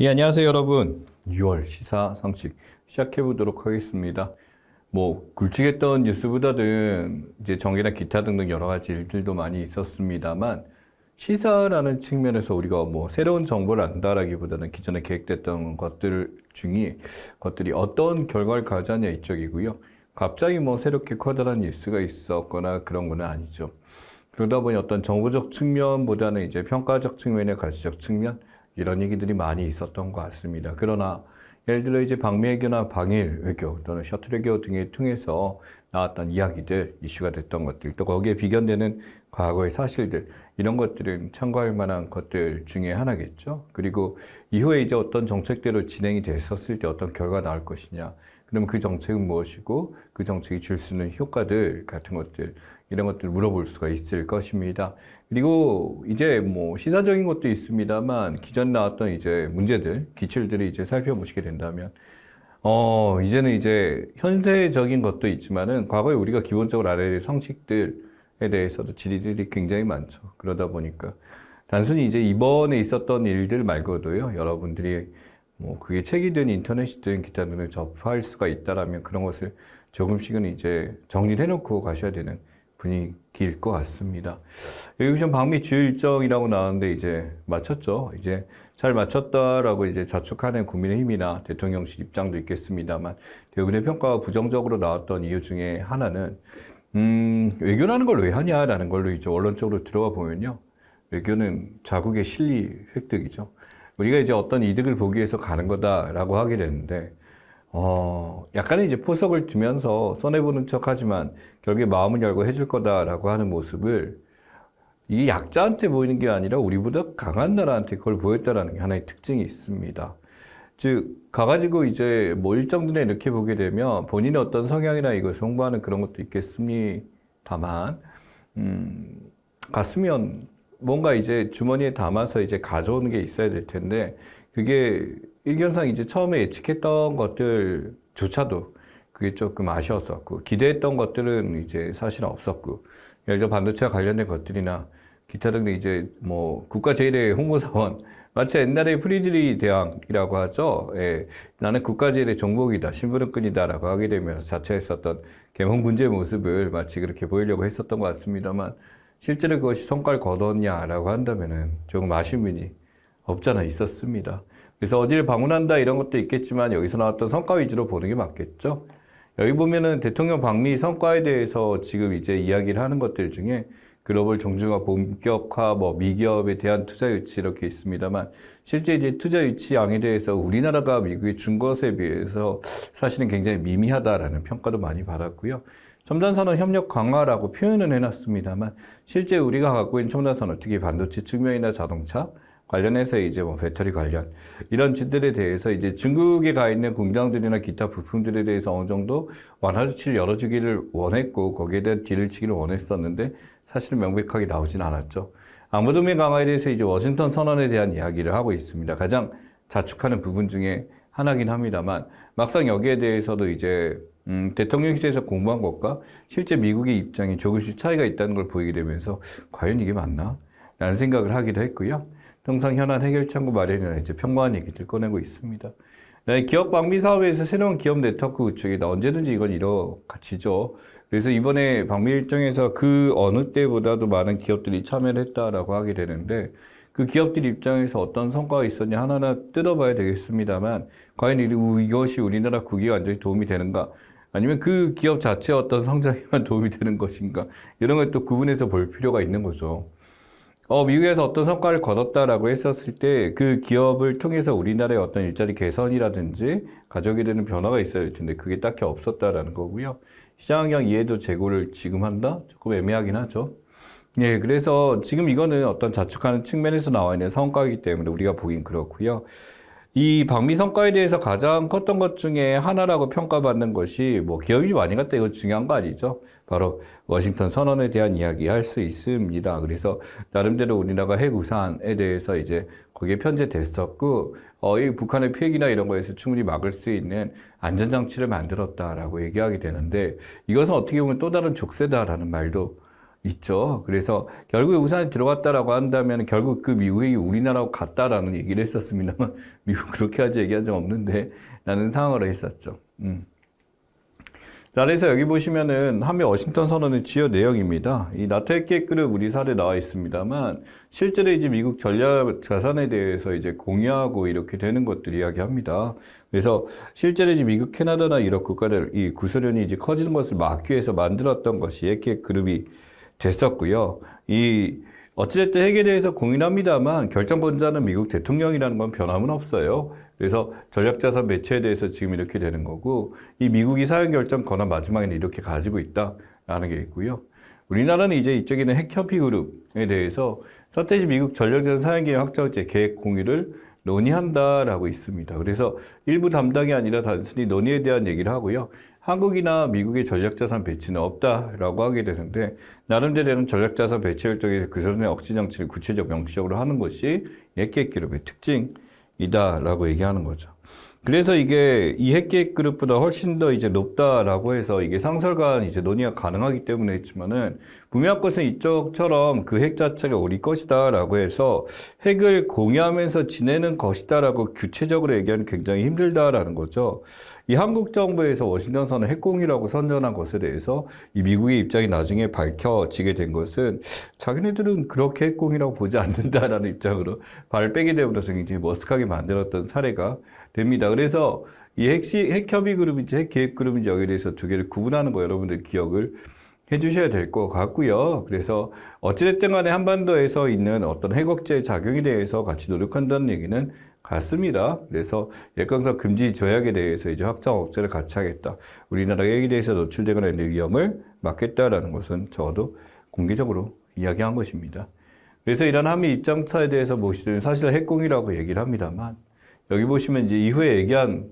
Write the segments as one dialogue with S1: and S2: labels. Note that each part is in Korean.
S1: 예, 안녕하세요, 여러분. 6월 시사 상식 시작해 보도록 하겠습니다. 굵직했던 뉴스보다는 이제 정계나 기타 등등 여러 가지 일들도 많이 있었습니다만, 시사라는 측면에서 우리가 새로운 정보를 안다라기보다는 기존에 계획됐던 것들이 어떤 결과를 가져왔냐 이쪽이고요. 갑자기 새롭게 커다란 뉴스가 있었거나 그런 건 아니죠. 그러다 보니 어떤 정보적 측면보다는 이제 평가적 측면의 가치적 측면, 이런 얘기들이 많이 있었던 것 같습니다. 그러나 예를 들어 이제 방미 외교나 방일 외교 또는 셔틀 외교 등을 통해서 나왔던 이야기들, 이슈가 됐던 것들, 또 거기에 비견되는 과거의 사실들, 이런 것들은 참고할 만한 것들 중에 하나겠죠. 그리고 이후에 이제 어떤 정책대로 진행이 됐었을 때 어떤 결과가 나올 것이냐, 그럼 그 정책은 무엇이고 그 정책이 줄 수 있는 효과들 같은 것들, 이런 것들을 물어볼 수가 있을 것입니다. 그리고 이제 시사적인 것도 있습니다만 기존에 나왔던 이제 문제들, 기출들을 이제 살펴보시게 된다면 이제는 이제 현세적인 것도 있지만은 과거에 우리가 기본적으로 알아야 될 상식들에 대해서도 질의들이 굉장히 많죠. 그러다 보니까 단순히 이제 이번에 있었던 일들 말고도요, 여러분들이 그게 책이든 인터넷이든 기타 등을 접할 수가 있다라면 그런 것을 조금씩은 이제 정리를 해놓고 가셔야 되는 분위기일 것 같습니다. 여기 보시면 방미 주요 일정이라고 나왔는데 이제 마쳤죠. 이제 잘 마쳤다라고 이제 자축하는 국민의힘이나 대통령실 입장도 있겠습니다만, 대부분의 평가가 부정적으로 나왔던 이유 중에 하나는 외교라는 걸 왜 하냐라는 걸로 이제 원론적으로 들어가 보면요, 외교는 자국의 실리 획득이죠. 우리가 이제 어떤 이득을 보기 위해서 가는 거다라고 하게 되는데, 약간의 이제 포석을 두면서 손해보는 척 하지만 결국에 마음을 열고 해줄 거다라고 하는 모습을, 이게 약자한테 보이는 게 아니라 우리보다 강한 나라한테 그걸 보였다라는 게 하나의 특징이 있습니다. 즉, 가가지고 이제 일정 눈에 이렇게 보게 되면 본인의 어떤 성향이나 이것을 홍보하는 그런 것도 있겠습니다만, 갔으면 뭔가 이제 주머니에 담아서 이제 가져오는 게 있어야 될 텐데, 그게 일견상 이제 처음에 예측했던 것들조차도 그게 조금 아쉬웠었고, 기대했던 것들은 이제 사실은 없었고, 예를 들어 반도체와 관련된 것들이나 기타 등등 이제 국가 제1의 홍보사원, 마치 옛날에 프리드리 대왕이라고 하죠. 예, 나는 국가 제1의 종복이다, 심부름꾼이다라고 하게 되면서 자처했었던 계몽군주의 모습을 마치 그렇게 보이려고 했었던 것 같습니다만, 실제로 그것이 성과를 거뒀냐라고 한다면은 조금 아쉬움이 없잖아 있었습니다. 그래서 어디를 방문한다 이런 것도 있겠지만 여기서 나왔던 성과 위주로 보는 게 맞겠죠. 여기 보면은 대통령 방미 성과에 대해서 지금 이제 이야기를 하는 것들 중에 글로벌 종중화, 본격화, 미기업에 대한 투자 유치 이렇게 있습니다만, 실제 이제 투자 유치 양에 대해서 우리나라가 미국에 준 것에 비해서 사실은 굉장히 미미하다라는 평가도 많이 받았고요. 첨단산업 협력 강화라고 표현은 해놨습니다만, 실제 우리가 갖고 있는 첨단산업, 특히 반도체 측면이나 자동차 관련해서 이제 배터리 관련 이런 짓들에 대해서 이제 중국에 가 있는 공장들이나 기타 부품들에 대해서 어느 정도 완화 조치를 열어주기를 원했고, 거기에 대한 딜을 치기를 원했었는데 사실은 명백하게 나오진 않았죠. 안보동맹 강화에 대해서 이제 워싱턴 선언에 대한 이야기를 하고 있습니다. 가장 자축하는 부분 중에 하나긴 합니다만, 막상 여기에 대해서도 이제 대통령실에서 공부한 것과 실제 미국의 입장이 조금씩 차이가 있다는 걸 보이게 되면서 과연 이게 맞나? 라는 생각을 하기도 했고요. 통상 현안 해결 창구 마련이나 이제 평범한 얘기들 꺼내고 있습니다. 기업 방미 사업에서 새로운 기업 네트워크 구축이다. 언제든지 이건 이뤄가지죠. 그래서 이번에 방미 일정에서 그 어느 때보다도 많은 기업들이 참여를 했다라고 하게 되는데, 그 기업들 입장에서 어떤 성과가 있었냐 하나하나 뜯어봐야 되겠습니다만, 과연 이것이 우리나라 국익에 완전히 도움이 되는가? 아니면 그 기업 자체의 어떤 성장에만 도움이 되는 것인가? 이런 걸 또 구분해서 볼 필요가 있는 거죠. 미국에서 어떤 성과를 거뒀다라고 했었을 때 그 기업을 통해서 우리나라의 어떤 일자리 개선이라든지 가져오게 되는 변화가 있어야 할 텐데 그게 딱히 없었다라는 거고요. 시장환경 이해도 제고를 지금 한다? 조금 애매하긴 하죠. 예, 그래서 지금 이거는 어떤 자축하는 측면에서 나와 있는 성과이기 때문에 우리가 보긴 그렇고요. 이 방미 성과에 대해서 가장 컸던 것 중에 하나라고 평가받는 것이 기업이 많이 갔다 이거 중요한 거 아니죠. 바로 워싱턴 선언에 대한 이야기 할 수 있습니다. 그래서 나름대로 우리나라가 핵 우산에 대해서 이제 거기에 편제됐었고, 이 북한의 피해기나 이런 거에서 충분히 막을 수 있는 안전장치를 만들었다라고 얘기하게 되는데, 이것은 어떻게 보면 또 다른 족쇄다라는 말도 있죠. 그래서 결국에 우산이 들어갔다라고 한다면 결국 그 미국이 우리나라하고 같다라는 얘기를 했었습니다만 미국 그렇게 하지 얘기한 적 없는데 라는 상황으로 했었죠. 자, 그래서 여기 보시면은 한미 워싱턴 선언의 주요 내용입니다. 이 나토 핵계획 그룹 우리 사례 나와 있습니다만 실제로 이제 미국 전략 자산에 대해서 이제 공유하고 이렇게 되는 것들 이야기합니다. 그래서 실제로 이제 미국, 캐나다나 이런 국가들 이 구소련이 이제 커지는 것을 막기 위해서 만들었던 것이 핵계획 그룹이 됐었고요. 이 어찌됐든 핵에 대해서 공인합니다만 결정 권자는 미국 대통령이라는 건 변함은 없어요. 그래서 전략자산 배치에 대해서 지금 이렇게 되는 거고 이 미국이 사용 결정 권한 마지막에는 이렇게 가지고 있다라는 게 있고요. 우리나라는 이제 이쪽에는 핵협의 그룹에 대해서 서태지 미국 전략자산 사용 계획 확정제 계획 공유를 논의한다라고 있습니다. 그래서 일부 담당이 아니라 단순히 논의에 대한 얘기를 하고요. 한국이나 미국의 전략자산 배치는 없다라고 하게 되는데 나름대로는 전략자산 배치 결정에서 그 선의 억지 정치를 구체적 명시적으로 하는 것이 핵계획 그룹의 특징이다라고 얘기하는 거죠. 그래서 이게 이 핵계획 그룹보다 훨씬 더 이제 높다라고 해서 이게 상설간 이제 논의가 가능하기 때문에 했지만은 분명한 것은 이쪽처럼 그 핵 자체가 우리 것이다라고 해서 핵을 공유하면서 지내는 것이다라고 구체적으로 얘기하는 굉장히 힘들다라는 거죠. 이 한국 정부에서 워싱턴 선언 핵공유라고 선전한 것에 대해서 이 미국의 입장이 나중에 밝혀지게 된 것은 자기네들은 그렇게 핵공유라고 보지 않는다라는 입장으로 발을 빼게 되면서 굉장히 머쓱하게 만들었던 사례가 됩니다. 그래서 이 핵협의 그룹인지 핵계획 그룹인지 여기에 대해서 두 개를 구분하는 거 여러분들 기억을 해주셔야 될 것 같고요. 그래서 어찌됐든 간에 한반도에서 있는 어떤 핵억제 작용에 대해서 같이 노력한다는 얘기는 같습니다. 그래서 핵강성 금지 조약에 대해서 이제 확장 억제를 같이 하겠다. 우리나라 핵에 대해서 노출되거나 있는 위험을 막겠다라는 것은 적어도 공개적으로 이야기한 것입니다. 그래서 이런 한미 입장차에 대해서 보시면 사실 핵공이라고 얘기를 합니다만 여기 보시면 이제 이후에 얘기한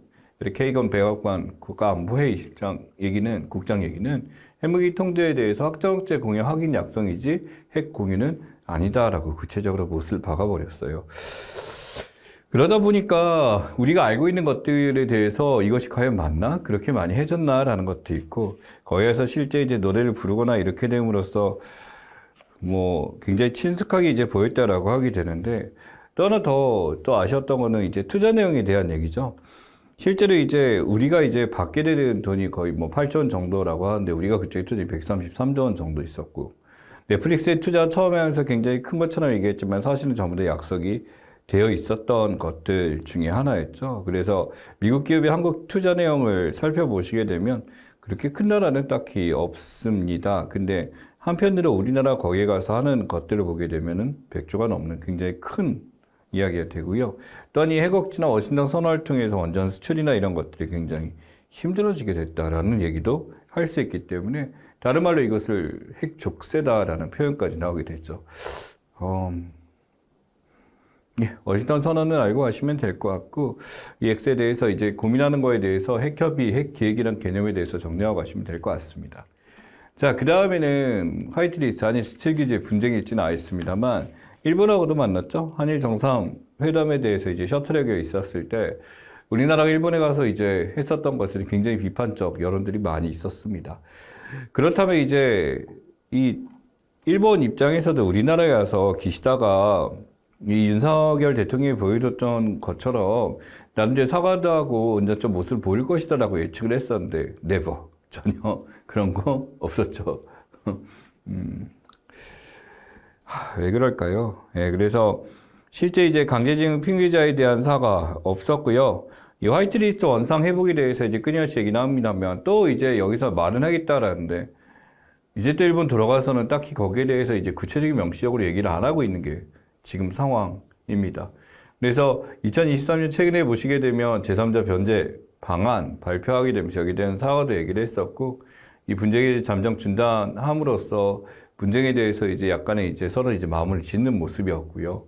S1: 케이건 백악관 국가안보회의 국장 얘기는 핵무기 통제에 대해서 확정제 공유 확인 약속이지 핵 공유는 아니다라고 구체적으로 못을 박아버렸어요. 그러다 보니까 우리가 알고 있는 것들에 대해서 이것이 과연 맞나? 그렇게 많이 해줬나라는 것도 있고 거기에서 실제 이제 노래를 부르거나 이렇게 됨으로써 뭐 굉장히 친숙하게 이제 보였다라고 하게 되는데 또 하나 또 아쉬웠던 거는 이제 투자 내용에 대한 얘기죠. 실제로 이제 우리가 이제 받게 되는 돈이 거의 뭐 8조 원 정도라고 하는데 우리가 그쪽에 투자이 133조 원 정도 있었고 넷플릭스에 투자 처음에 하면서 굉장히 큰 것처럼 얘기했지만 사실은 전부 다 약속이 되어 있었던 것들 중에 하나였죠. 그래서 미국 기업의 한국 투자 내용을 살펴보시게 되면 그렇게 큰 나라는 딱히 없습니다. 근데 한편으로 우리나라 거기에 가서 하는 것들을 보게 되면은 100조가 넘는 굉장히 큰 이야기가 되고요. 또한 이 핵억지나 워싱턴 선언을 통해서 원전 수출이나 이런 것들이 굉장히 힘들어지게 됐다라는 얘기도 할 수 있기 때문에 다른 말로 이것을 핵족쇄다라는 표현까지 나오게 됐죠. 예, 워싱턴 선언은 알고 가시면 될 것 같고 이 핵에 대해서 이제 고민하는 거에 대해서 핵협의, 핵기획이라는 개념에 대해서 정리하고 가시면 될 것 같습니다. 자, 그 다음에는 화이트리스트, 한일 수출 규제 분쟁일지 나와 있습니다만 일본하고도 만났죠. 한일 정상회담에 대해서 이제 셔틀핵에 있었을 때 우리나라가 일본에 가서 이제 했었던 것은 굉장히 비판적 여론들이 많이 있었습니다. 그렇다면 이제 이 일본 입장에서도 우리나라에 와서 기시다가 이 윤석열 대통령이 보여줬던 것처럼 남들 사과도 하고 이제 좀 모습을 보일 것이다라고 예측을 했었는데 네버 전혀 그런 거 없었죠. 왜 그럴까요? 예, 그래서 실제 이제 강제징용 피의자에 대한 사과 없었고요. 이 화이트리스트 원상 회복에 대해서 이제 끊임없이 얘기 나옵니다만 또 이제 여기서 말은 하겠다라는데 이제 또 일본 들어가서는 딱히 거기에 대해서 이제 구체적인 명시적으로 얘기를 안 하고 있는 게 지금 상황입니다. 그래서 2023년 최근에 보시게 되면 제3자 변제 방안 발표하게 되면서 여기에 대한 사과도 얘기를 했었고 이 분쟁이 잠정 중단함으로써 분쟁에 대해서 이제 약간의 이제 서로 이제 마음을 짓는 모습이었고요.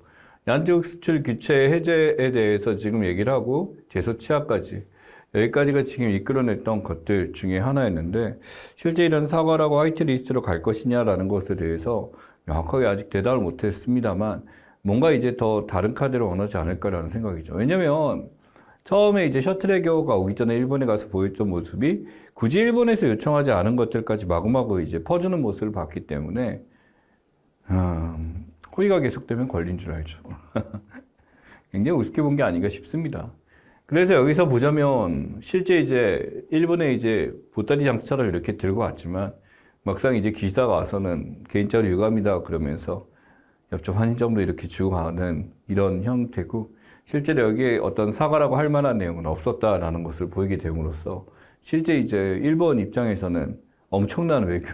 S1: 양쪽 수출 규제 해제에 대해서 지금 얘기를 하고 제소 취하까지 여기까지가 지금 이끌어냈던 것들 중에 하나였는데 실제 이런 사과라고 화이트리스트로 갈 것이냐라는 것에 대해서 명확하게 아직 대답을 못했습니다만 뭔가 이제 더 다른 카드를 원하지 않을까라는 생각이죠. 왜냐면 처음에 이제 셔틀핵가 오기 전에 일본에 가서 보였던 모습이 굳이 일본에서 요청하지 않은 것들까지 마구마구 이제 퍼주는 모습을 봤기 때문에 호의가 계속되면 걸린 줄 알죠. 굉장히 우습게 본 게 아닌가 싶습니다. 그래서 여기서 보자면 실제 이제 일본에 이제 보따리 장수처럼 이렇게 들고 왔지만 막상 이제 기사가 와서는 개인적으로 유감이다 그러면서 옆쪽 한인점도 이렇게 주고 가는 이런 형태고 실제로 여기에 어떤 사과라고 할 만한 내용은 없었다라는 것을 보이게 됨으로써 실제 이제 일본 입장에서는 엄청난 외교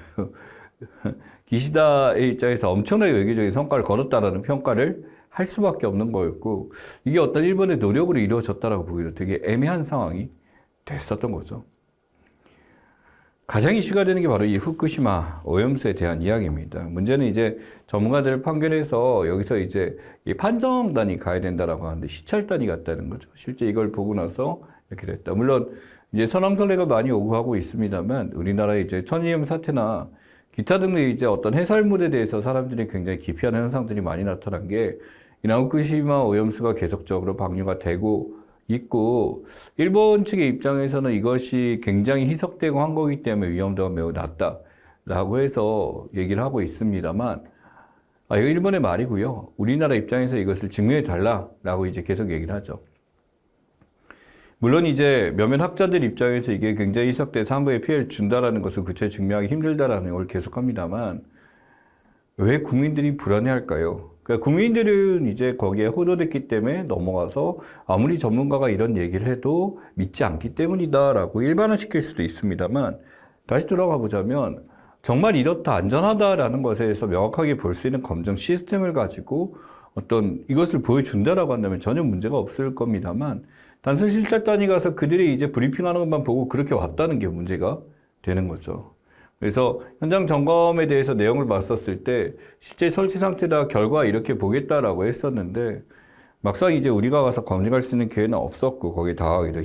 S1: 기시다의 입장에서 엄청나게 외교적인 성과를 거뒀다라는 평가를 할 수밖에 없는 거였고 이게 어떤 일본의 노력으로 이루어졌다라고 보기로 되게 애매한 상황이 됐었던 거죠. 가장 이슈가 되는 게 바로 이 후쿠시마 오염수에 대한 이야기입니다. 문제는 이제 전문가들 판결에서 여기서 이제 이 판정단이 가야 된다라고 하는데 시찰단이 갔다는 거죠. 실제 이걸 보고 나서 이렇게 됐다. 물론 이제 선왕선례가 많이 오고 가고 있습니다만 우리나라의 이제 천이염 사태나 기타 등의 이제 어떤 해설물에 대해서 사람들이 굉장히 기피하는 현상들이 많이 나타난 게 이 후쿠시마 오염수가 계속적으로 방류가 되고 있고 일본 측의 입장에서는 이것이 굉장히 희석되고 한 거기 때문에 위험도가 매우 낮다라고 해서 얘기를 하고 있습니다만 이거 일본의 말이고요. 우리나라 입장에서 이것을 증명해 달라라고 이제 계속 얘기를 하죠. 물론 이제 몇몇 학자들 입장에서 이게 굉장히 희석돼서 한국에 피해를 준다라는 것을 구체적으로 증명하기 힘들다라는 걸 계속합니다만 왜 국민들이 불안해할까요? 그러니까 국민들은 이제 거기에 호도됐기 때문에 넘어가서 아무리 전문가가 이런 얘기를 해도 믿지 않기 때문이다라고 일반화시킬 수도 있습니다만 다시 돌아가 보자면 정말 이렇다 안전하다라는 것에 대해서 명확하게 볼 수 있는 검증 시스템을 가지고 어떤 이것을 보여준다라고 한다면 전혀 문제가 없을 겁니다만 단순 실찰단이 가서 그들이 이제 브리핑하는 것만 보고 그렇게 왔다는 게 문제가 되는 거죠. 그래서 현장 점검에 대해서 내용을 봤었을 때 실제 설치 상태나 결과 이렇게 보겠다라고 했었는데 막상 이제 우리가 가서 검증할 수 있는 기회는 없었고 거기에 다가가기도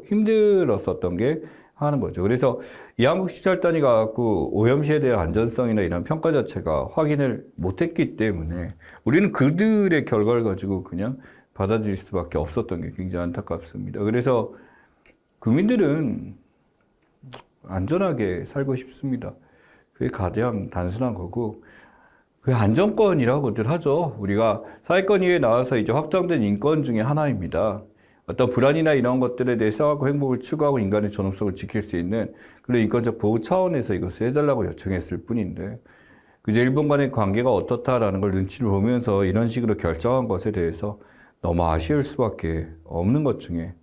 S1: 힘들었었던 게 하는 거죠. 그래서 이 한국 시찰단이 가갖고 오염시에 대한 안전성이나 이런 평가 자체가 확인을 못했기 때문에 우리는 그들의 결과를 가지고 그냥 받아들일 수밖에 없었던 게 굉장히 안타깝습니다. 그래서 국민들은 안전하게 살고 싶습니다. 그게 가장 단순한 거고, 그게 안전권이라고들 하죠. 우리가 사회권 위에 나와서 이제 확정된 인권 중에 하나입니다. 어떤 불안이나 이런 것들에 대해 싸우고 행복을 추구하고 인간의 존엄성을 지킬 수 있는 그런 인권적 보호 차원에서 이것을 해달라고 요청했을 뿐인데, 그저 일본 간의 관계가 어떻다라는 걸 눈치를 보면서 이런 식으로 결정한 것에 대해서 너무 아쉬울 수밖에 없는 것 중에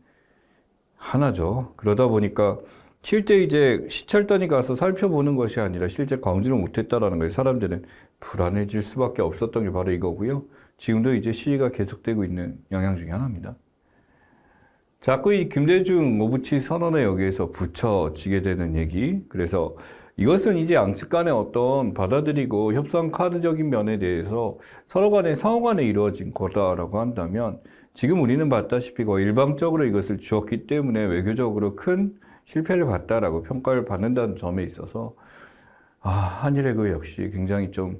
S1: 하나죠. 그러다 보니까 실제 이제 시찰단이 가서 살펴보는 것이 아니라 실제 검증을 못했다라는 거에 사람들은 불안해질 수밖에 없었던 게 바로 이거고요. 지금도 이제 시위가 계속되고 있는 영향 중에 하나입니다. 자꾸 이 김대중 오부치 선언에 여기에서 붙여지게 되는 얘기. 그래서 이것은 이제 양측 간의 어떤 받아들이고 협상 카드적인 면에 대해서 서로 간의 상호 간에 이루어진 거다라고 한다면 지금 우리는 봤다시피 거의 일방적으로 이것을 주었기 때문에 외교적으로 큰 실패를 봤다라고 평가를 받는다는 점에 있어서 한일의 그 역시 굉장히 좀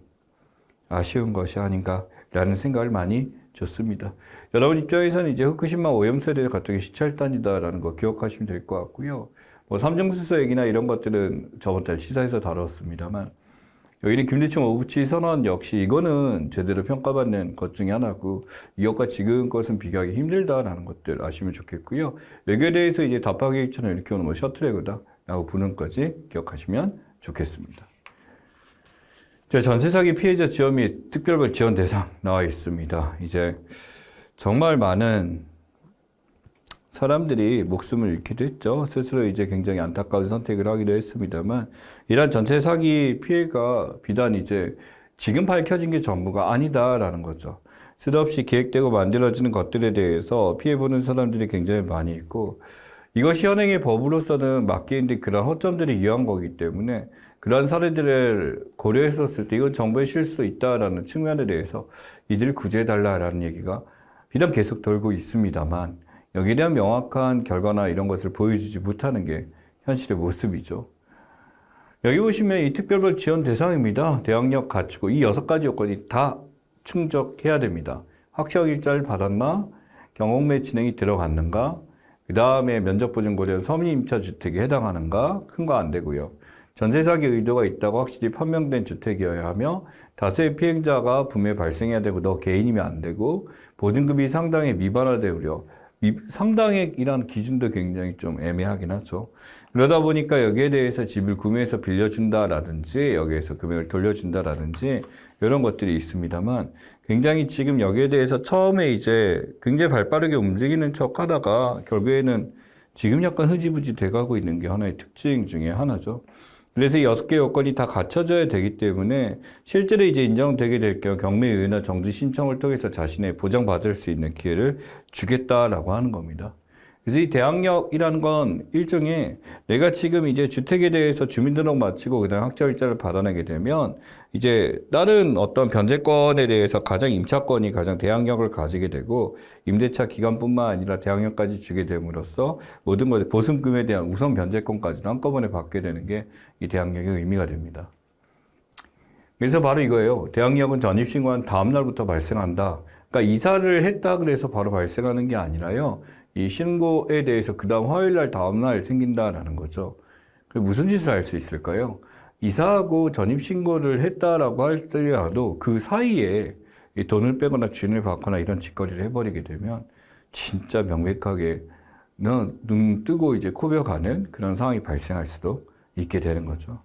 S1: 아쉬운 것이 아닌가라는 생각을 많이 줬습니다. 여러분 입장에서는 이제 후쿠시마 오염수에 대해서 갑자기 시찰단이다라는 거 기억하시면 될 것 같고요. 뭐 삼중수소 얘기나 이런 것들은 저번 달 시사에서 다뤘습니다만 여기는 김대중 오부치 선언 역시 이거는 제대로 평가받는 것 중에 하나고 이것과 지금 것은 비교하기 힘들다라는 것들 아시면 좋겠고요. 외교에 대해서 이제 답하기처럼 이렇게 오는 뭐 셔틀레그다라고 부르는 것까지 기억하시면 좋겠습니다. 자, 전세 사기 피해자 지원 및 특별별 지원 대상 나와 있습니다. 이제 정말 많은 사람들이 목숨을 잃기도 했죠. 스스로 이제 굉장히 안타까운 선택을 하기도 했습니다만, 이러한 전세 사기 피해가 비단 이제 지금 밝혀진 게 전부가 아니다라는 거죠. 쓸데없이 기획되고 만들어지는 것들에 대해서 피해보는 사람들이 굉장히 많이 있고, 이것이 현행의 법으로서는 막기 힘든 그런 허점들이 유한 거기 때문에 그런 사례들을 고려했었을 때 이건 정부의 실수 있다라는 측면에 대해서 이들을 구제해달라라는 얘기가 비단 계속 돌고 있습니다만, 여기에 대한 명확한 결과나 이런 것을 보여주지 못하는 게 현실의 모습이죠. 여기 보시면 이 특별별 지원 대상입니다. 대학력 갖추고 이 6가지 요건이 다 충족해야 됩니다. 학력 일자를 받았나? 경험매 진행이 들어갔는가? 그 다음에 면적보증 고려 서민 임차주택에 해당하는가? 큰 거 안 되고요. 전세 사기 의도가 있다고 확실히 판명된 주택이어야 하며 다수의 피해자가 분명히 발생해야 되고 너 개인이면 안 되고 보증금이 상당히 미반화될 우려. 상당액이라는 기준도 굉장히 좀 애매하긴 하죠. 그러다 보니까 여기에 대해서 집을 구매해서 빌려준다라든지 여기에서 금액을 돌려준다라든지 이런 것들이 있습니다만 굉장히 지금 여기에 대해서 처음에 이제 굉장히 발빠르게 움직이는 척 하다가 결국에는 지금 약간 흐지부지 돼가고 있는 게 하나의 특징 중에 하나죠. 그래서 이 6개 요건이 다 갖춰져야 되기 때문에 실제로 이제 인정되게 될 경우 경매의회나 정지 신청을 통해서 자신의 보장받을 수 있는 기회를 주겠다라고 하는 겁니다. 그래서 이 대항력이라는 건 일종의 내가 지금 이제 주택에 대해서 주민등록 마치고 그다음 학자일자를 받아내게 되면 이제 다른 어떤 변제권에 대해서 가장 임차권이 가장 대항력을 가지게 되고 임대차 기간뿐만 아니라 대항력까지 주게 됨으로써 모든 것의 보증금에 대한 우선 변제권까지도 한꺼번에 받게 되는 게 이 대항력의 의미가 됩니다. 그래서 바로 이거예요. 대항력은 전입신고한 다음 날부터 발생한다. 그러니까 이사를 했다 그래서 바로 발생하는 게 아니라요. 이 신고에 대해서 그 다음 화요일 날 다음 날 생긴다라는 거죠. 무슨 짓을 할 수 있을까요? 이사하고 전입신고를 했다라고 할지라도 그 사이에 돈을 빼거나 주인을 받거나 이런 짓거리를 해버리게 되면 진짜 명백하게 눈 뜨고 이제 코벼가는 그런 상황이 발생할 수도 있게 되는 거죠.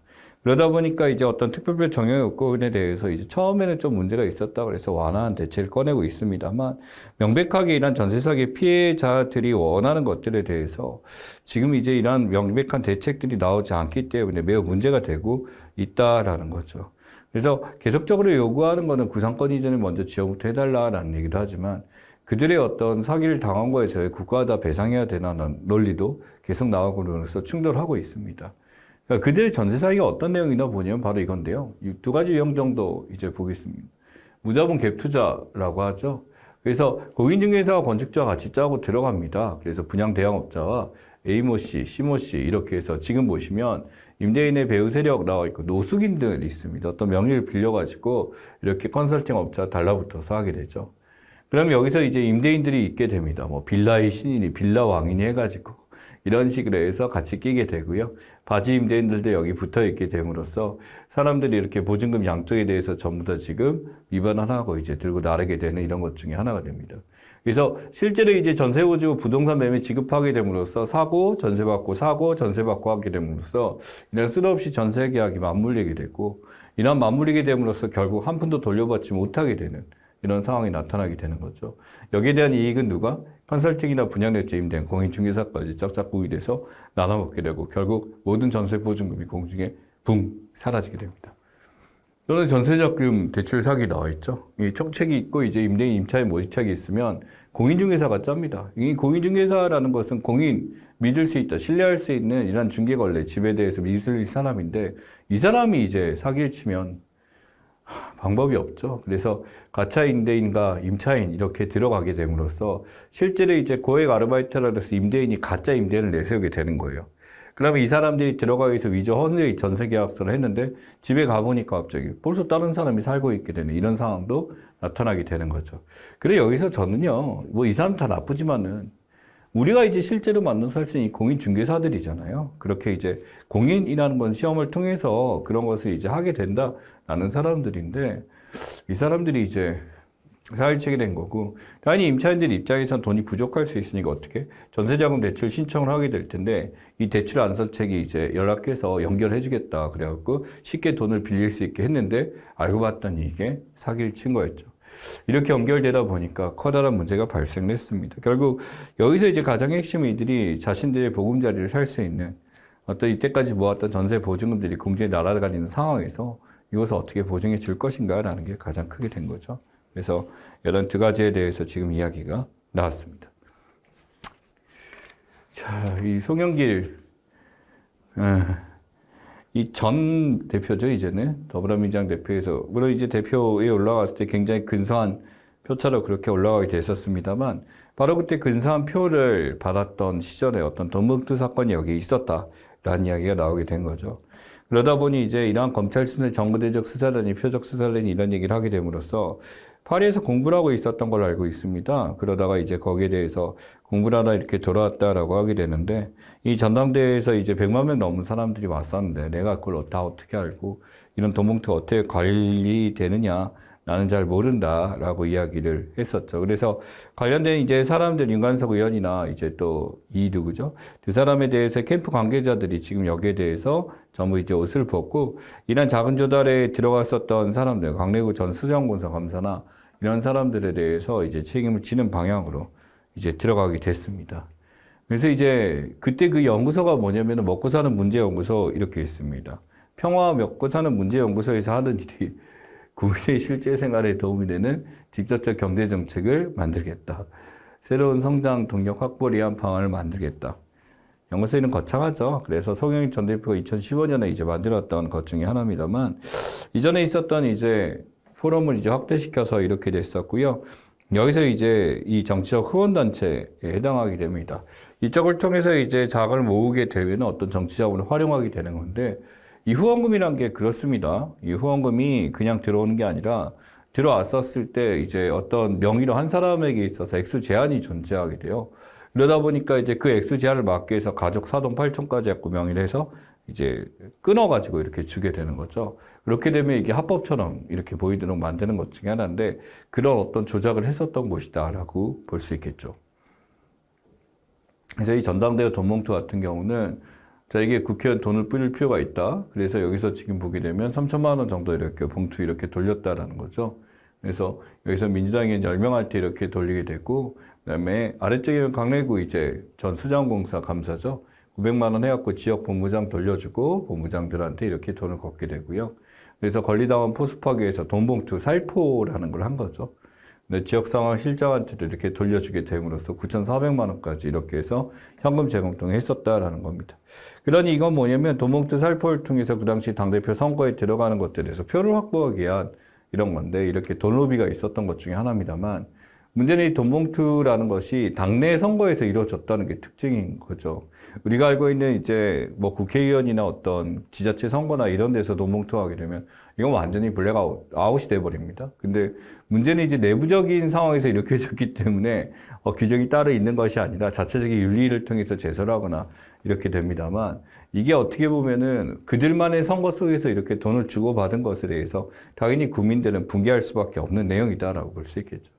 S1: 그러다 보니까 이제 어떤 특별법 정형 요건에 대해서 이제 처음에는 좀 문제가 있었다 그래서 완화한 대책을 꺼내고 있습니다만 명백하게 이런 전세 사기 피해자들이 원하는 것들에 대해서 지금 이제 이런 명백한 대책들이 나오지 않기 때문에 매우 문제가 되고 있다라는 거죠. 그래서 계속적으로 요구하는 거는 구상권 이전에 먼저 지원부터 해달라라는 얘기도 하지만 그들의 어떤 사기를 당한 거에서 국가가 다 배상해야 되나는 논리도 계속 나오고로서 충돌하고 있습니다. 그러니까 그들의 전세 사기가 어떤 내용이나 보냐면 바로 이건데요. 이 두 가지 유형 정도 이제 보겠습니다. 무자본 갭 투자라고 하죠. 그래서 공인중개사와 건축주와 같이 짜고 들어갑니다. 그래서 분양 대항업자와 A모 씨, C모 씨 이렇게 해서 지금 보시면 임대인의 배후 세력 나와 있고 노숙인들이 있습니다. 어떤 명의를 빌려가지고 이렇게 컨설팅 업자 달라붙어서 하게 되죠. 그럼 여기서 이제 임대인들이 있게 됩니다. 뭐 빌라의 신인이 빌라 왕인이 해가지고 이런 식으로 해서 같이 끼게 되고요. 바지 임대인들도 여기 붙어 있게 됨으로써 사람들이 이렇게 보증금 양쪽에 대해서 전부 다 지금 위반 하나하고 이제 들고 나르게 되는 이런 것 중에 하나가 됩니다. 그래서 실제로 이제 전세 보증 부동산 매매 지급하게 됨으로써 사고 전세받고 사고 전세받고 하게 됨으로써 이런 쓸데없이 전세 계약이 맞물리게 되고 이런 맞물리게 됨으로써 결국 한 푼도 돌려받지 못하게 되는 이런 상황이 나타나게 되는 거죠. 여기에 대한 이익은 누가? 컨설팅이나 분양업체 임대인, 공인중개사까지 짝짝꿍이 돼서 나눠먹게 되고 결국 모든 전세 보증금이 공중에 붕 사라지게 됩니다. 또는 전세자금 대출 사기 나와 있죠. 이 청책이 있고 이제 임대인 임차인 모집책이 있으면 공인중개사가 짭니다. 이 공인중개사라는 것은 공인 믿을 수 있다, 신뢰할 수 있는 이런 중개거래 집에 대해서 믿을 사람인데 이 사람이 이제 사기를 치면 방법이 없죠. 그래서 가짜 임대인과 임차인 이렇게 들어가게 됨으로써 실제로 이제 고액 아르바이트라 해서 임대인이 가짜 임대인을 내세우게 되는 거예요. 그러면 이 사람들이 들어가기 위해서 위조 허위의 전세 계약서를 했는데 집에 가보니까 갑자기 벌써 다른 사람이 살고 있게 되는 이런 상황도 나타나게 되는 거죠. 그래 여기서 저는요, 뭐 이 사람 다 나쁘지만은 우리가 이제 실제로 만난 사실은 공인중개사들이잖아요. 그렇게 이제 공인이라는 건 시험을 통해서 그런 것을 이제 하게 된다라는 사람들인데 이 사람들이 이제 사일치게 된 거고 당연히 임차인들 입장에선 돈이 부족할 수 있으니까 어떻게 전세자금 대출 신청을 하게 될 텐데 이 대출 안선책이 이제 연락해서 연결해 주겠다 그래갖고 쉽게 돈을 빌릴 수 있게 했는데 알고 봤더니 이게 사기를 친 거였죠. 이렇게 연결되다 보니까 커다란 문제가 발생했습니다. 결국 여기서 이제 가장 핵심은 이들이 자신들의 보금자리를 살 수 있는 어떤 이때까지 모았던 전세 보증금들이 공중에 날아다니는 상황에서 이것을 어떻게 보증해 줄 것인가라는 게 가장 크게 된 거죠. 그래서 이런 두 가지에 대해서 지금 이야기가 나왔습니다. 자, 이 송영길 이 전 대표죠, 이제는. 더불어민주당 대표에서. 물론 이제 대표에 올라갔을 때 굉장히 근사한 표차로 그렇게 올라가게 됐었습니다만, 바로 그때 근사한 표를 받았던 시절에 어떤 돈봉투 사건이 여기 있었다라는 이야기가 나오게 된 거죠. 그러다 보니 이제 이러한 검찰 수사, 정부대적 수사단이 표적 수사단이 이런 얘기를 하게 됨으로써 파리에서 공부를 하고 있었던 걸로 알고 있습니다. 그러다가 이제 거기에 대해서 공부를 하다 이렇게 돌아왔다라고 하게 되는데 이 전당대회에서 이제 100만 명 넘는 사람들이 왔었는데 내가 그걸 다 어떻게 알고 이런 돈봉투가 어떻게 관리되느냐 나는 잘 모른다라고 이야기를 했었죠. 그래서 관련된 이제 사람들 윤관석 의원이나 이제 또 이 누구죠? 두 사람에 대해서 캠프 관계자들이 지금 여기에 대해서 전부 이제 옷을 벗고 이런 자금 조달에 들어갔었던 사람들, 강래구 전 수정공사 검사나 이런 사람들에 대해서 이제 책임을 지는 방향으로 이제 들어가게 됐습니다. 그래서 이제 그때 그 연구소가 뭐냐면 먹고 사는 문제연구소 이렇게 있습니다. 평화 먹고 사는 문제연구소에서 하는 일이 국민의 실제 생활에 도움이 되는 직접적 경제 정책을 만들겠다. 새로운 성장 동력 확보를 위한 방안을 만들겠다. 연구소에는 거창하죠. 그래서 송영익 전 대표가 2015년에 이제 만들었던 것 중에 하나입니다만 이전에 있었던 이제 포럼을 이제 확대시켜서 이렇게 됐었고요. 여기서 이제 이 정치적 후원단체에 해당하게 됩니다. 이쪽을 통해서 이제 자금을 모으게 되면 어떤 정치 자본을 활용하게 되는 건데 이 후원금이란 게 그렇습니다. 이 후원금이 그냥 들어오는 게 아니라 들어왔었을 때 이제 어떤 명의로 한 사람에게 있어서 액수 제한이 존재하게 돼요. 그러다 보니까 이제 그 액수 제한을 막기 위해서 가족 사돈 팔촌까지 갖고 명의를 해서 이제 끊어가지고 이렇게 주게 되는 거죠. 그렇게 되면 이게 합법처럼 이렇게 보이도록 만드는 것 중에 하나인데 그런 어떤 조작을 했었던 곳이다라고 볼 수 있겠죠. 그래서 이 전당대회 돈봉투 같은 경우는 자, 이게 국회의원 돈을 뿌릴 필요가 있다. 그래서 여기서 지금 보게 되면 3천만 원 정도 이렇게 봉투 이렇게 돌렸다라는 거죠. 그래서 여기서 민주당이 10명한테 이렇게 돌리게 됐고, 그 다음에 아래쪽에는 강래구 이제 전 수장공사 감사죠. 900만 원 해갖고 지역 본부장 돌려주고 본부장들한테 이렇게 돈을 걷게 되고요. 그래서 권리당원 포스파기 위해서 돈봉투 살포라는 걸 한 거죠. 근데 지역 상황 실장한테도 이렇게 돌려주게 됨으로써 9,400만 원까지 이렇게 해서 현금 제공 등을 했었다라는 겁니다. 그러니 이건 뭐냐면 돈봉투 살포를 통해서 그 당시 당대표 선거에 들어가는 것들에서 표를 확보하기 위한 이런 건데 이렇게 돈 로비가 있었던 것 중에 하나입니다만 문제는 이 돈봉투라는 것이 당내 선거에서 이루어졌다는 게 특징인 거죠. 우리가 알고 있는 이제 뭐 국회의원이나 어떤 지자체 선거나 이런 데서 돈봉투 하게 되면 이건 완전히 아웃이 돼버립니다. 근데 문제는 이제 내부적인 상황에서 이렇게 해줬기 때문에 규정이 따로 있는 것이 아니라 자체적인 윤리를 통해서 제소를 하거나 이렇게 됩니다만 이게 어떻게 보면은 그들만의 선거 속에서 이렇게 돈을 주고받은 것에 대해서 당연히 국민들은 분개할 수밖에 없는 내용이다라고 볼 수 있겠죠.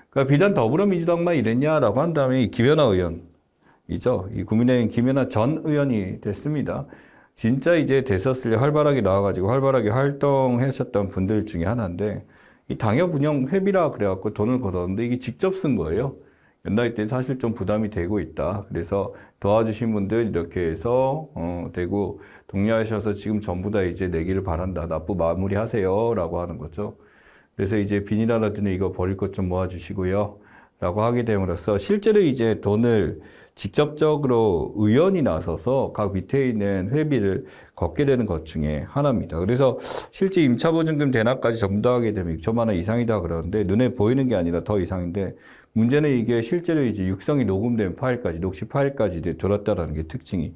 S1: 그러니까 비단 더불어민주당만 이랬냐라고 한다면 이 김연아 의원이죠. 이 국민의힘 김연아 전 의원이 됐습니다. 진짜 이제 됐었을 때 활발하게 나와가지고 활발하게 활동하셨던 분들 중에 하나인데 이 당협 운영 회비라 그래갖고 돈을 걷었는데 이게 직접 쓴 거예요. 옛날 때는 사실 좀 부담이 되고 있다. 그래서 도와주신 분들 이렇게 해서 되고 동료하셔서 지금 전부 다 이제 내기를 바란다. 납부 마무리하세요라고 하는 거죠. 그래서 이제 비닐하라더니 이거 버릴 것 좀 모아주시고요. 라고 하게 됨으로써 실제로 이제 돈을 직접적으로 의원이 나서서 각 밑에 있는 회비를 걷게 되는 것 중에 하나입니다. 그래서 실제 임차보증금 대납까지 전부 다 하게 되면 6천만 원 이상이다 그러는데 눈에 보이는 게 아니라 더 이상인데 문제는 이게 실제로 이제 육성이 녹음된 파일까지, 녹취 파일까지 이제 들었다라는 게 특징이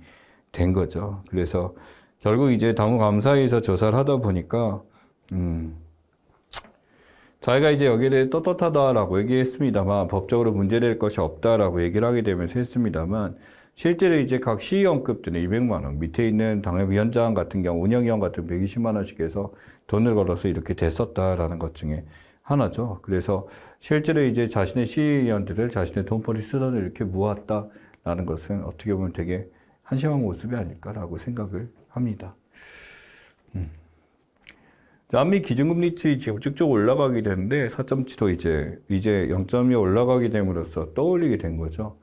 S1: 된 거죠. 그래서 결국 이제 당무감사에서 조사를 하다 보니까, 자기가 이제 여기에 대해 떳떳하다라고 얘기했습니다만 법적으로 문제될 것이 없다라고 얘기를 하게 되면서 했습니다만 실제로 이제 각 시의원급들은 200만 원, 밑에 있는 당협위원장 같은 경우 운영위원 같은 120만 원씩 해서 돈을 걸어서 이렇게 됐었다라는 것 중에 하나죠. 그래서 실제로 이제 자신의 시의원들을 자신의 돈벌이 수단을 이렇게 모았다라는 것은 어떻게 보면 되게 한심한 모습이 아닐까라고 생각을 합니다. 한미 기준금리치 지금 쭉쭉 올라가게 되는데 4.75 이제 0.2 올라가게 됨으로써 떠올리게 된 거죠.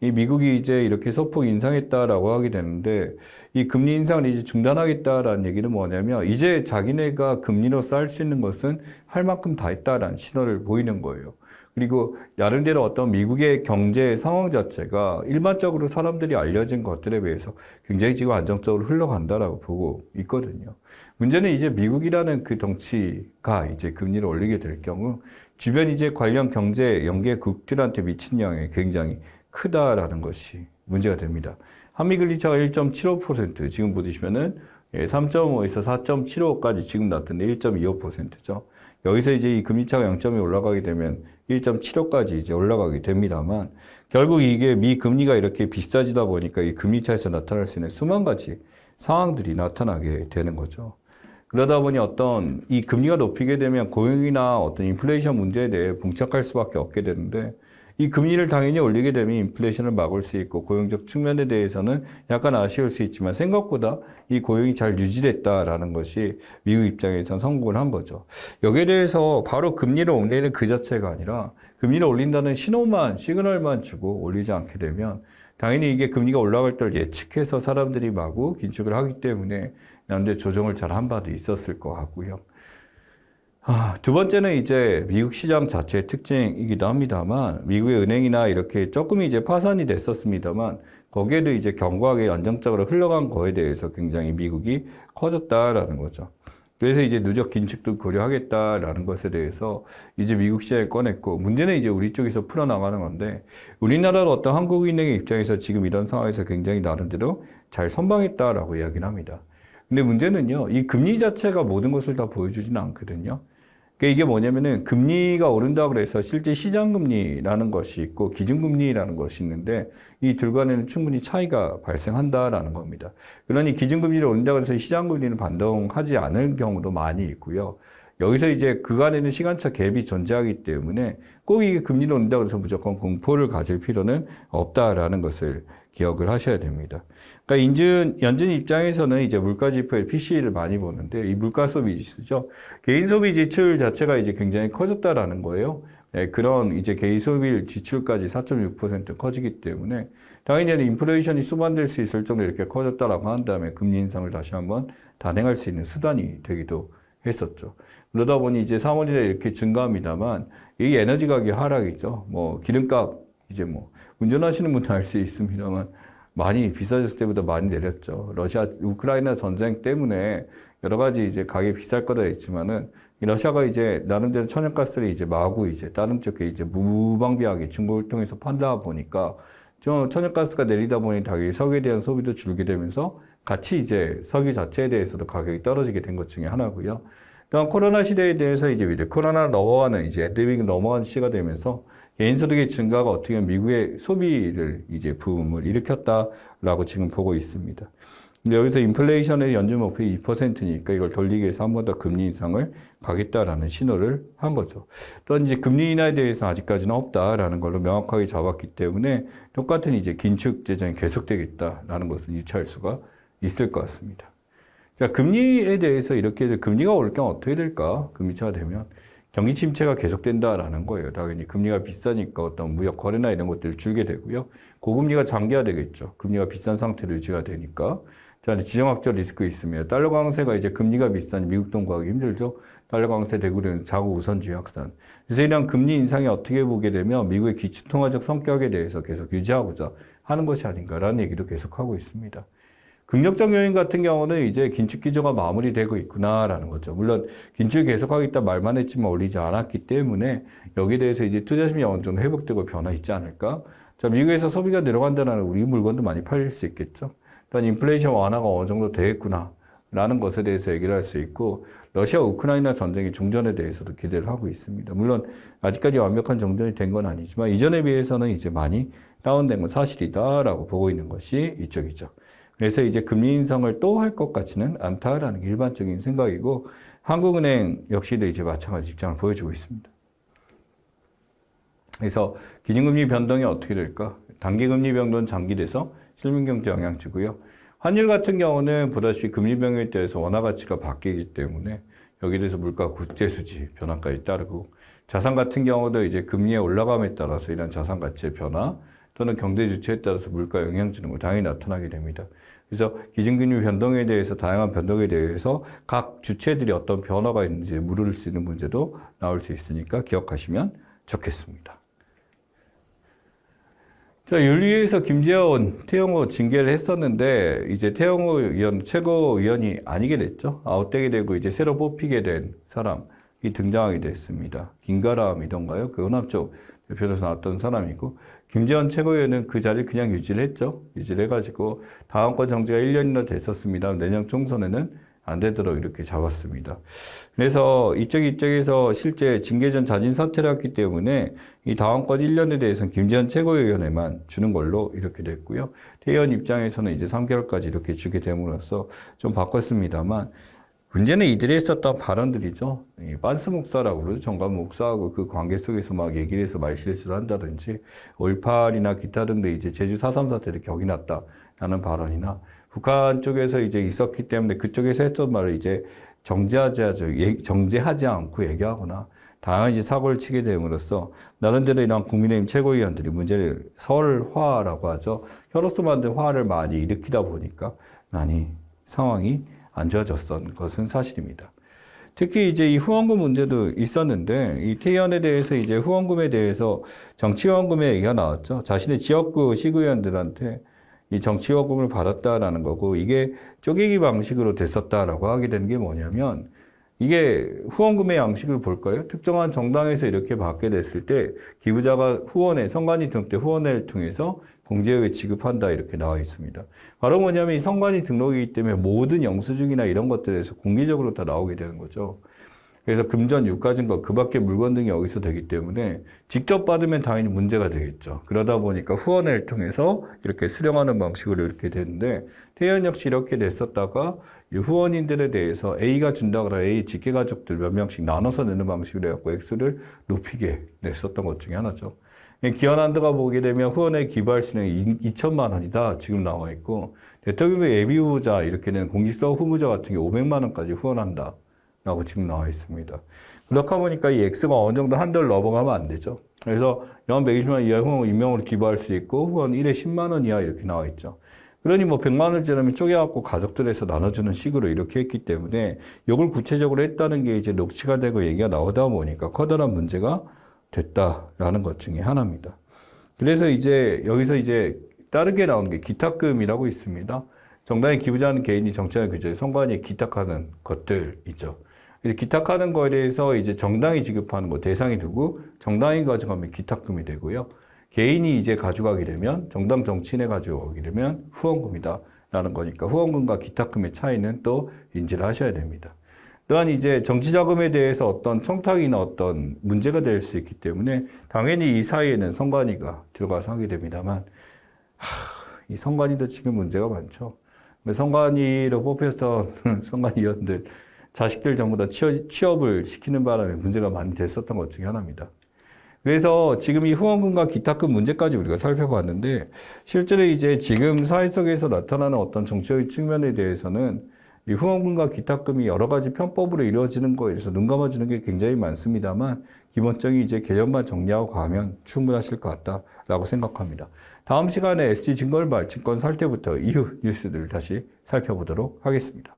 S1: 이 미국이 이제 이렇게 소폭 인상했다라고 하게 되는데 이 금리 인상을 이제 중단하겠다라는 얘기는 뭐냐면 이제 자기네가 금리로 쌓을 수 있는 것은 할 만큼 다 했다라는 신호를 보이는 거예요. 그리고 나름대로 어떤 미국의 경제 상황 자체가 일반적으로 사람들이 알려진 것들에 비해서 굉장히 지금 안정적으로 흘러간다라고 보고 있거든요. 문제는 이제 미국이라는 그 덩치가 이제 금리를 올리게 될 경우 주변 이제 관련 경제 연계국들한테 미친 영향이 굉장히 크다라는 것이 문제가 됩니다. 한미 금리차가 1.75% 지금 보시면은 3.5에서 4.75까지 지금 나왔던데 1.25%죠. 여기서 이제 이 금리차가 0.2 올라가게 되면 1.75까지 이제 올라가게 됩니다만 결국 이게 미 금리가 이렇게 비싸지다 보니까 이 금리차에서 나타날 수 있는 수만 가지 상황들이 나타나게 되는 거죠. 그러다 보니 어떤 이 금리가 높이게 되면 고용이나 어떤 인플레이션 문제에 대해 봉착할 수밖에 없게 되는데 이 금리를 당연히 올리게 되면 인플레이션을 막을 수 있고 고용적 측면에 대해서는 약간 아쉬울 수 있지만 생각보다 이 고용이 잘 유지됐다라는 것이 미국 입장에서 성공을 한 거죠. 여기에 대해서 바로 금리를 올리는 그 자체가 아니라 금리를 올린다는 시그널만 주고 올리지 않게 되면 당연히 이게 금리가 올라갈 때를 예측해서 사람들이 마구 긴축을 하기 때문에 남들 조정을 잘 한 바도 있었을 것 같고요. 두 번째는 이제 미국 시장 자체의 특징이기도 합니다만 미국의 은행이나 이렇게 조금 이제 파산이 됐었습니다만 거기에도 이제 견고하게 안정적으로 흘러간 거에 대해서 굉장히 미국이 커졌다라는 거죠. 그래서 이제 누적 긴축도 고려하겠다라는 것에 대해서 이제 미국 시장에 꺼냈고 문제는 이제 우리 쪽에서 풀어나가는 건데 우리나라로 어떤 한국은행의 입장에서 지금 이런 상황에서 굉장히 나름대로 잘 선방했다라고 이야기를 합니다. 근데 문제는요, 이 금리 자체가 모든 것을 다 보여주지는 않거든요. 그러니까 이게 뭐냐면은 금리가 오른다 그래서 실제 시장금리라는 것이 있고 기준금리라는 것이 있는데 이 둘 간에는 충분히 차이가 발생한다라는 겁니다. 그러니 기준금리를 올린다 그래서 시장금리는 반동하지 않을 경우도 많이 있고요. 여기서 이제 그간에는 시간차 갭이 존재하기 때문에 꼭 이게 금리를 올린다 그래서 무조건 공포를 가질 필요는 없다라는 것을 기억을 하셔야 됩니다. 그러니까 연준 입장에서는 이제 물가지표의 PCE를 많이 보는데 이 물가 소비 지수죠. 개인 소비 지출 자체가 이제 굉장히 커졌다라는 거예요. 그런 이제 개인 소비 지출까지 4.6% 커지기 때문에 당연히 인플레이션이 수반될 수 있을 정도로 이렇게 커졌다라고 한 다음에 금리 인상을 다시 한번 단행할 수 있는 수단이 되기도 했었죠. 그러다 보니 이제 3월이나 이렇게 증가합니다만 이 에너지 가격 하락이죠. 뭐 기름값 이제 뭐 운전하시는 분도 알 수 있습니다만 많이 비싸졌을 때보다 많이 내렸죠. 러시아 우크라이나 전쟁 때문에 여러 가지 이제 가격이 비쌀 거다 했지만은 이 러시아가 이제 나름대로 천연가스를 이제 마구 이제 다른 쪽에 이제 무방비하게 중국을 통해서 판다 보니까 천연가스가 내리다 보니 당연히 석유에 대한 소비도 줄게 되면서 같이 이제 석유 자체에 대해서도 가격이 떨어지게 된 것 중에 하나고요. 또한 코로나 시대에 대해서 이제 코로나 넘어가는 이제 엔데믹이 넘어가는 시기가 되면서 개인소득의 증가가 어떻게 보면 미국의 소비를 이제 부음을 일으켰다라고 지금 보고 있습니다. 근데 여기서 인플레이션의 연준 목표 2%니까 이걸 돌리기 위해서 한 번 더 금리 인상을 가겠다라는 신호를 한 거죠. 또한 이제 금리 인하에 대해서는 아직까지는 없다라는 걸로 명확하게 잡았기 때문에 똑같은 이제 긴축 재정이 계속되겠다라는 것을 유추할 수가 있을 것 같습니다. 자, 금리에 대해서 이렇게 금리가 오를 경우 어떻게 될까? 금리차가 되면 경기 침체가 계속된다라는 거예요. 당연히 금리가 비싸니까 어떤 무역 거래나 이런 것들을 줄게 되고요. 고금리가 장기화되겠죠. 금리가 비싼 상태로 유지가 되니까. 자, 지정학적 리스크 있습니다. 달러 강세가 이제 금리가 비싸니 미국 돈 구하기 힘들죠. 달러 강세 대구는 자국 우선주의 확산. 그래서 이런 금리 인상이 어떻게 보게 되면 미국의 기축통화적 성격에 대해서 계속 유지하고자 하는 것이 아닌가라는 얘기도 계속하고 있습니다. 긍정적 요인 같은 경우는 이제 긴축 기조가 마무리되고 있구나라는 거죠. 물론 긴축 계속하겠다 말만 했지만 올리지 않았기 때문에 여기에 대해서 이제 투자심이 어느 정도 회복되고 변화 있지 않을까? 자, 미국에서 소비가 내려간다는 우리 물건도 많이 팔릴 수 있겠죠. 또한 인플레이션 완화가 어느 정도 되겠구나라는 것에 대해서 얘기를 할 수 있고 러시아 우크라이나 전쟁의 종전에 대해서도 기대를 하고 있습니다. 물론 아직까지 완벽한 종전이 된 건 아니지만 이전에 비해서는 이제 많이 다운된 건 사실이다라고 보고 있는 것이 이쪽이죠. 그래서 이제 금리 인상을 또 할 것 같지는 않다라는 게 일반적인 생각이고 한국은행 역시도 이제 마찬가지 입장을 보여주고 있습니다. 그래서 기준금리 변동이 어떻게 될까? 단기금리 변동은 장기돼서 실민경제 영향 주고요. 환율 같은 경우는 보다시피 금리 변동에 대해서 원화 가치가 바뀌기 때문에 여기에 대해서 물가 국제수지 변화까지 따르고 자산 같은 경우도 이제 금리의 올라감에 따라서 이런 자산 가치의 변화 또는 경제 주체에 따라서 물가 영향 주는 거 당연히 나타나게 됩니다. 그래서 기준금리 변동에 대해서 다양한 변동에 대해서 각 주체들이 어떤 변화가 있는지 물을 수 있는 문제도 나올 수 있으니까 기억하시면 좋겠습니다. 자, 윤리위에서 김재원, 태영호 징계를 했었는데 이제 태영호 의원 최고위원이 아니게 됐죠. 아웃되게 되고 이제 새로 뽑히게 된 사람이 등장하게 됐습니다. 김가람이던가요? 그 호남 쪽 대표로서 나왔던 사람이고, 김재원 최고위원은 그 자리를 그냥 유지를 했죠. 유지를 해가지고 다음권 정지가 1년이나 됐었습니다. 내년 총선에는 안 되도록 이렇게 잡았습니다. 그래서 이쪽에서 실제 징계 전 자진 사퇴를 했기 때문에 이 다음권 1년에 대해서는 김재원 최고위원회만 주는 걸로 이렇게 됐고요. 태의원 입장에서는 이제 3개월까지 이렇게 주게 됨으로써 좀 바꿨습니다만, 문제는 이들이 했었던 발언들이죠. 빤스 목사라고 그러죠. 정관 목사하고 그 관계 속에서 막 얘기를 해서 말실수를 한다든지, 5.18이나 기타 등등 이제 제주 4.3 사태를 격이났다라는 발언이나, 북한 쪽에서 이제 있었기 때문에 그쪽에서 했던 말을 이제 정제하지 않고 얘기하거나, 다양한 이제 사고를 치게 됨으로써, 나름대로 이런 국민의힘 최고위원들이 문제를 설화라고 하죠. 혀로서 만든 화를 많이 일으키다 보니까 많이 상황이 안 좋아졌던 것은 사실입니다. 특히 이제 이 후원금 문제도 있었는데, 이 태의원에 대해서 이제 후원금에 대해서 정치후원금의 얘기가 나왔죠. 자신의 지역구 시구위원들한테 이 정치후원금을 받았다라는 거고, 이게 쪼개기 방식으로 됐었다라고 하게 되는 게 뭐냐면, 이게 후원금의 양식을 볼까요? 특정한 정당에서 이렇게 받게 됐을 때 기부자가 선관위 등록때 후원회를 통해서 공제에 지급한다 이렇게 나와 있습니다. 바로 뭐냐면 이 선관위 등록이기 때문에 모든 영수증이나 이런 것들에서 공개적으로 다 나오게 되는 거죠. 그래서 금전, 유가증거, 그 밖에 물건 등이 여기서 되기 때문에 직접 받으면 당연히 문제가 되겠죠. 그러다 보니까 후원회를 통해서 이렇게 수령하는 방식으로 이렇게 되는데, 태의원 역시 이렇게 냈었다가 이 후원인들에 대해서 A가 준다거나 A 직계가족들 몇 명씩 나눠서 내는 방식으로 해갖고 액수를 높이게 냈었던 것 중에 하나죠. 기원한도가 보게 되면 후원에 기부할 수 있는 2천만 원이다 지금 나와 있고, 대통령의 예비 후보자 이렇게 되는 공직선 후보자 같은 게 500만 원까지 후원한다 라고 지금 나와 있습니다. 그렇다 보니까 이 액수가 어느 정도 한도를 넘어가면 안 되죠. 그래서 연 120만 원 이하 후원 임명으로 기부할 수 있고, 후원 1회 10만 원 이하 이렇게 나와 있죠. 그러니 뭐 100만 원짜리면 쪼개갖고 가족들에서 나눠주는 식으로 이렇게 했기 때문에, 이걸 구체적으로 했다는 게 이제 녹취가 되고 얘기가 나오다 보니까 커다란 문제가 됐다라는 것 중에 하나입니다. 그래서 이제 여기서 이제 다르게 나오는 게 기탁금이라고 있습니다. 정당에 기부자는 개인이 정치적 규제에 선관위에 기탁하는 것들이죠. 그래서 기탁하는 거에 대해서 이제 정당이 지급하는 거 대상이 두고 정당이 가져가면 기탁금이 되고요. 개인이 이제 가져가게 되면, 정당 정치인에 가져가게 되면 후원금이다라는 거니까 후원금과 기탁금의 차이는 또 인지를 하셔야 됩니다. 또한 이제 정치자금에 대해서 어떤 청탁이나 어떤 문제가 될 수 있기 때문에 당연히 이 사이에는 선관위가 들어가서 하게 됩니다만, 이 선관위도 지금 문제가 많죠. 선관위로 뽑혔던 선관위원들 자식들 전부 다 취업을 시키는 바람에 문제가 많이 됐었던 것 중에 하나입니다. 그래서 지금 이 후원금과 기탁금 문제까지 우리가 살펴봤는데, 실제로 이제 지금 사회 속에서 나타나는 어떤 정치적인 측면에 대해서는 이 후원금과 기탁금이 여러 가지 편법으로 이루어지는 거에 대해서 눈 감아주는 게 굉장히 많습니다만, 기본적인 이제 개념만 정리하고 가면 충분하실 것 같다라고 생각합니다. 다음 시간에 SG 증거인멸 증권 살 때부터 이후 뉴스들을 다시 살펴보도록 하겠습니다.